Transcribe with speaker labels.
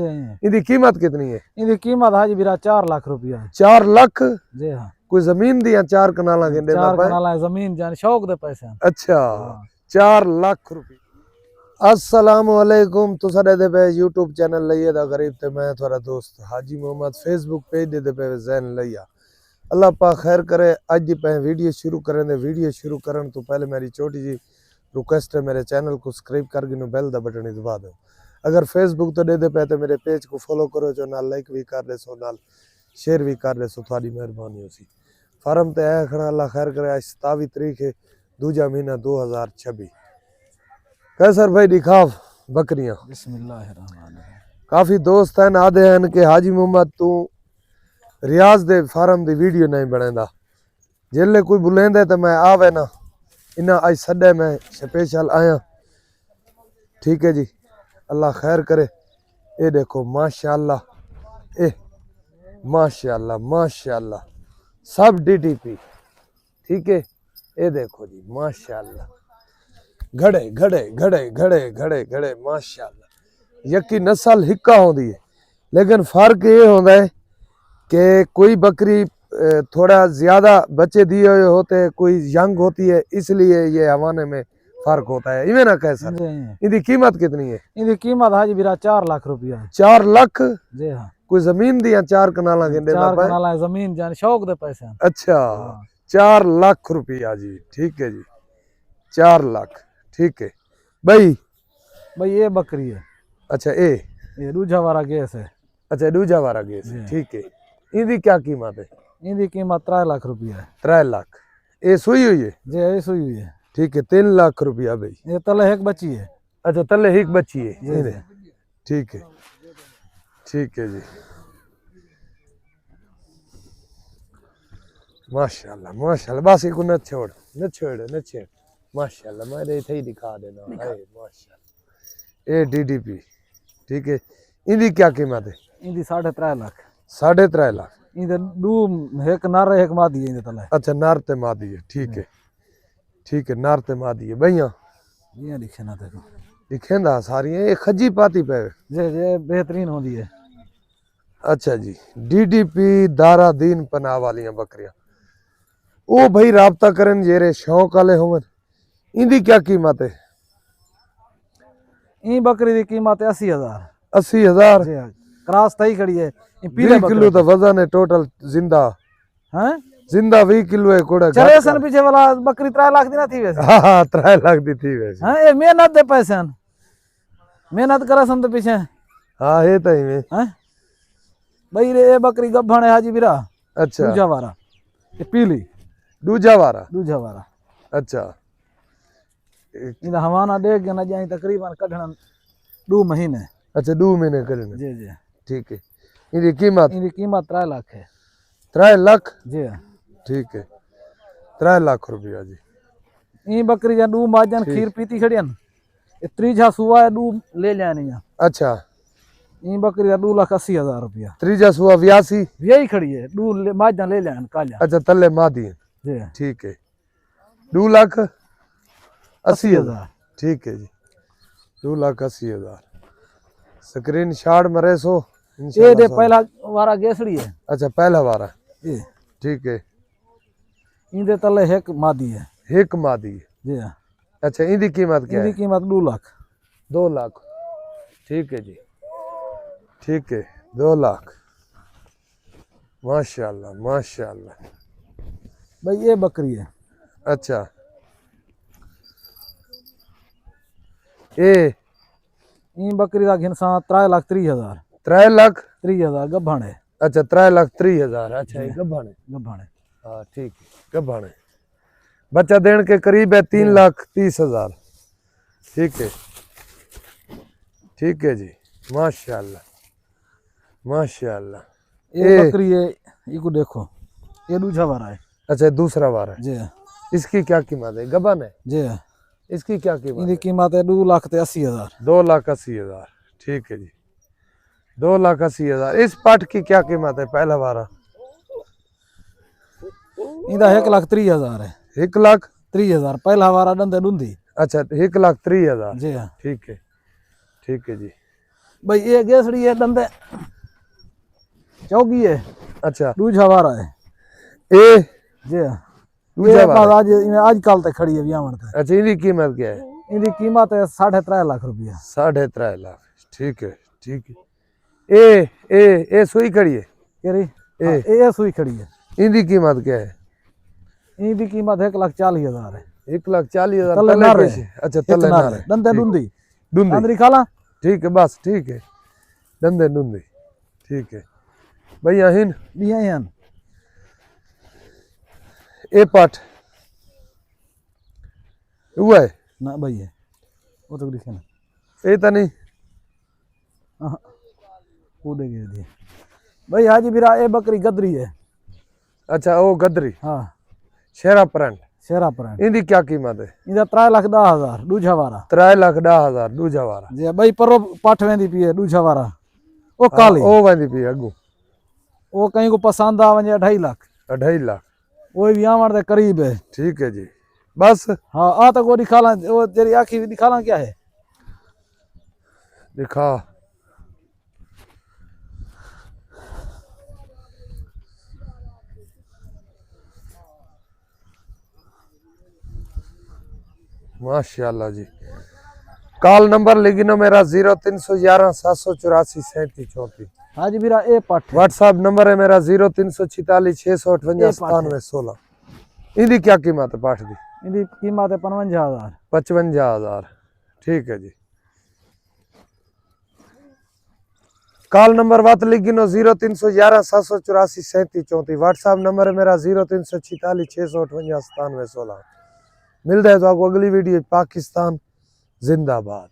Speaker 1: इनकी कीमत कितनी है?
Speaker 2: इनकी कीमत हाजी वीरा 4 लाख रुपया है।
Speaker 1: 4 लाख?
Speaker 2: जी हाँ।
Speaker 1: कोई जमीन दी 4 कनाला गेंदे
Speaker 2: 4 कनाला जमीन जान शौक दे पैसे।
Speaker 1: अच्छा। 4 लाख रुपया। अस्सलाम वालेकुम। तो साडे दे पे YouTube चैनल लइए दा गरीब ते मैं थोड़ा दोस्त हाजी मोहम्मद फेसबुक पेज दे पे जैन लइया। अल्लाह पाक खैर करे। अज दी पे वीडियो शुरू करें दे। वीडियो शुरू करन तो पहले मेरी छोटी जी रिक्वेस्ट है, मेरे चैनल को सब्सक्राइब करके नो बेल दा बटन दबा दो। अगर फेसबुक तो दे पे तो मेरे पेज को फॉलो करो, जो नाल लाइक भी कर दे सो, नाल शेयर भी कर दे सो, थोड़ी मेहरबानी होसी। फार्म ते आया खड़ा, अल्लाह खैर करे। आज 27 तारीख है, दूजा महीना 2026। कैसर भाई दिखाव बकरियां। बिस्मिल्लाहिर्रहमानिर्रहीम। काफी दोस्त हैं आदे हैं कि हाजी मोहम्मद तू रियाज दे फार्म दी वीडियो नहीं बनेंदा, जेले कोई बुलेंदे तो मैं आवे ना, इना आज सडे मैं स्पेशल आया। ठीक है जी, अल्लाह खैर करे। ये देखो माशाअल्लाह, ए माशाअल्लाह माशाअल्लाह सब DTP। ठीक है, ये देखो जी माशाअल्लाह, घड़े घड़े घड़े घड़े घड़े घड़े माशाअल्लाह। यकी नस्ल हिक्का होती है, लेकिन फर्क ये होता है कि कोई बकरी थोड़ा ज्यादा बच्चे दिए हुए होते, कोई यंग होती है, इसलिए ये हवाने में फर्क होता है। इवें ना कैसा इनकी कीमत कितनी है? इनकी कीमत हाजी वीरा 4 लाख रुपया है। 4 लाख? जी हाँ। कोई जमीन दी 4 कनाला गेंदे
Speaker 2: 4 कनाला जमीन जान शौक दे पैसे।
Speaker 1: अच्छा। 4 लाख रुपया जी। ठीक है जी, 4 लाख। ठीक है भाई। भाई
Speaker 2: ये बकरी है। अच्छा, ये दूजा वाला गैस है।
Speaker 1: अच्छा, दूजा वाला गैस है। ठीक है, इनकी क्या कीमत है? इनकी कीमत
Speaker 2: 3 लाख रुपया है।
Speaker 1: 3 लाख। ये सुई हुई है
Speaker 2: जी? ये सुई हुई है।
Speaker 1: ठीक है, 3 लाख रुपया भाई।
Speaker 2: ये तले एक बच्ची है।
Speaker 1: अच्छा, तले एक बच्ची है। ठीक है, ठीक है जी, माशाल्लाह माशाल्लाह। बस एक न छोड़ न छोड़ न छोड़ माशाल्लाह। मैं इथे ही दिखा देना है माशाल्लाह। ये DTP। ठीक है, इनकी क्या कीमत है? इनकी 3.5 लाख। 3.5 लाख।
Speaker 2: इनके दू एक नर एक मादी है तले।
Speaker 1: अच्छा, नर ते मादी है। ठीक है, ठीक है, नर ते मादी है। भैया
Speaker 2: ये दिखे ना, देखो
Speaker 1: दिखे ना सारी। ये खजी पाती पे
Speaker 2: जे बेहतरीन होती है।
Speaker 1: अच्छा जी, DTP दारा दीन पनाह वाली बकरियां। ओ भाई राबता करन जेरे शौक वाले होवन। इनकी क्या कीमत है?
Speaker 2: इन बकरी की कीमत है 80,000।
Speaker 1: 80,000?
Speaker 2: क्रॉस तई खड़ी है।
Speaker 1: 20 किलो तो वजन है टोटल जिंदा है। जिंदा 20 किलो है कोड़ा।
Speaker 2: चले सन पीछे वाला बकरी 3 लाख दी ना थी वैसे।
Speaker 1: हां 3 लाख दी थी वैसे।
Speaker 2: हां, ये मेहनत दे पैसे, मेहनत करा सन तो पीछे।
Speaker 1: हां है तो ही में हैं
Speaker 2: भाई। रे बकरी गब्भण है हाजी वीरा।
Speaker 1: अच्छा,
Speaker 2: दूजा वाला ये पीली।
Speaker 1: दूजा वाला?
Speaker 2: दूजा वाला।
Speaker 1: अच्छा,
Speaker 2: इदा हवाना देख के ना जाई तकरीबन कढण 2 महीने।
Speaker 1: अच्छा, 2 महीने करने।
Speaker 2: जी जी।
Speaker 1: ठीक है, इनकी कीमत?
Speaker 2: इनकी कीमत 3 लाख है।
Speaker 1: 3 लाख?
Speaker 2: जी।
Speaker 1: ठीक है, 3 लाख रुपया जी।
Speaker 2: ई बकरी जा 2 माजन खीर पीती खड़ियन। ये त्रीजा सुआ है 2 ले जानी।
Speaker 1: अच्छा,
Speaker 2: ई बकरी का 2,80,000 रुपया।
Speaker 1: त्रीजा सुआ 82
Speaker 2: यही खड़ी है। 2 माजन ले जान कालिया।
Speaker 1: अच्छा, तले मादी है
Speaker 2: जी।
Speaker 1: ठीक है, 2,80,000। ठीक है जी, 2,80,000। स्क्रीन शॉट मरे सो।
Speaker 2: ये दे पहला वारा गेसड़ी है।
Speaker 1: अच्छा, पहला वारा
Speaker 2: जी।
Speaker 1: ठीक है,
Speaker 2: इंदे तले एक मादी है।
Speaker 1: एक मादी है
Speaker 2: जी।
Speaker 1: अच्छा, इनकी कीमत क्या है?
Speaker 2: इनकी कीमत 2 लाख।
Speaker 1: 2 लाख। ठीक है जी, ठीक है, 2 लाख। माशाल्लाह माशाल्लाह।
Speaker 2: भाई ये बकरी है।
Speaker 1: अच्छा, ए
Speaker 2: बकरी का घिनसा 3,30,000।
Speaker 1: 3,30,000
Speaker 2: गब्भण है।
Speaker 1: अच्छा, 3,30,000। अच्छा, ये गब्भण है।
Speaker 2: गब्भण है।
Speaker 1: हाँ ठीक है, गब्भण है। बच्चा देने के करीब है 3,30,000। ठीक है, ठीक है जी, माशाल्लाह माशाल्लाह।
Speaker 2: ये बकरी है, इको देखो, ये दूसरा वारा है।
Speaker 1: अच्छा, दूसरा वारा है।
Speaker 2: जी।
Speaker 1: इसकी क्या कीमत है? गबन है
Speaker 2: जी।
Speaker 1: इसकी क्या कीमत?
Speaker 2: इनकी कीमत है 2,80,000।
Speaker 1: 2,80,000। ठीक है जी, 2,80,000। इस पट की क्या कीमत है? पहला वारा
Speaker 2: इनका 1,30,000 है।
Speaker 1: 1,30,000
Speaker 2: पहला वारा डंदे डूंदी।
Speaker 1: अच्छा, 1,30,000।
Speaker 2: जी हाँ।
Speaker 1: ठीक है, ठीक है जी।
Speaker 2: भाई ये गेसड़ी है दंदे चौकी है
Speaker 1: अच्छा
Speaker 2: दूजा वारा है
Speaker 1: ए
Speaker 2: जी
Speaker 1: दूजा वारा
Speaker 2: आज कल तक खड़ी है ब्याहण ते
Speaker 1: अच्छा इनकी कीमत क्या है
Speaker 2: इनकी कीमत है 3.5 लाख रुपया
Speaker 1: 3.5 लाख ठीक है ए सुई खड़ी है
Speaker 2: केरी ये सुई खड़ी है
Speaker 1: इनकी कीमत क्या है
Speaker 2: इनकी कीमत 1,40,000 है
Speaker 1: 1,40,000
Speaker 2: तले
Speaker 1: तले
Speaker 2: नारे
Speaker 1: कैसे अच्छा तले नारे
Speaker 2: दंदे डूंदी
Speaker 1: डूंदी
Speaker 2: अंदरी खाला
Speaker 1: ठीक है बस ठीक है दंदे डूंदी ठीक है भैया हिन
Speaker 2: बिया हन
Speaker 1: ए पाठ हुआ है
Speaker 2: ना भाई है वो तो दिखे ना
Speaker 1: ए तो नहीं
Speaker 2: कूदे गए दी भाई हाजी बिरा ये बकरी गदरी है
Speaker 1: अच्छा वो गदरी
Speaker 2: हाँ
Speaker 1: शेरा परंट
Speaker 2: शेरा पर
Speaker 1: इनकी क्या कीमत है
Speaker 2: इधर 3,10,000 दूजा वारा
Speaker 1: 3,10,000 दूजा वारा
Speaker 2: जी भाई परो पाठ वेंदी पी दूजा वारा ओ काली
Speaker 1: ओ वंदी पी अगू
Speaker 2: वो कहीं को पसंद आ वने 2.5 लाख
Speaker 1: 2.5 लाख
Speaker 2: वो ब्याहण दे करीब है
Speaker 1: ठीक है जी बस
Speaker 2: हाँ आ तक वो दिखाला वो तेरी आखी दिखाला क्या है
Speaker 1: दिखा माशाल्लाह जी कॉल नंबर लिखिनो मेरा 0311 784 3734
Speaker 2: हाँ जी मेरा ए पट
Speaker 1: व्हाट्सएप नंबर है मेरा 0346 658 9716 इनकी क्या कीमत है पाठ दी
Speaker 2: इनकी कीमत है 55,000
Speaker 1: 55,000 ठीक है जी कॉल नंबर बात लिखिनो 0311 784 3734 व्हाट्सएप नंबर है मेरा 0346 658 9716 मिलता है तो आपको अगली वीडियो पाकिस्तान जिंदाबाद।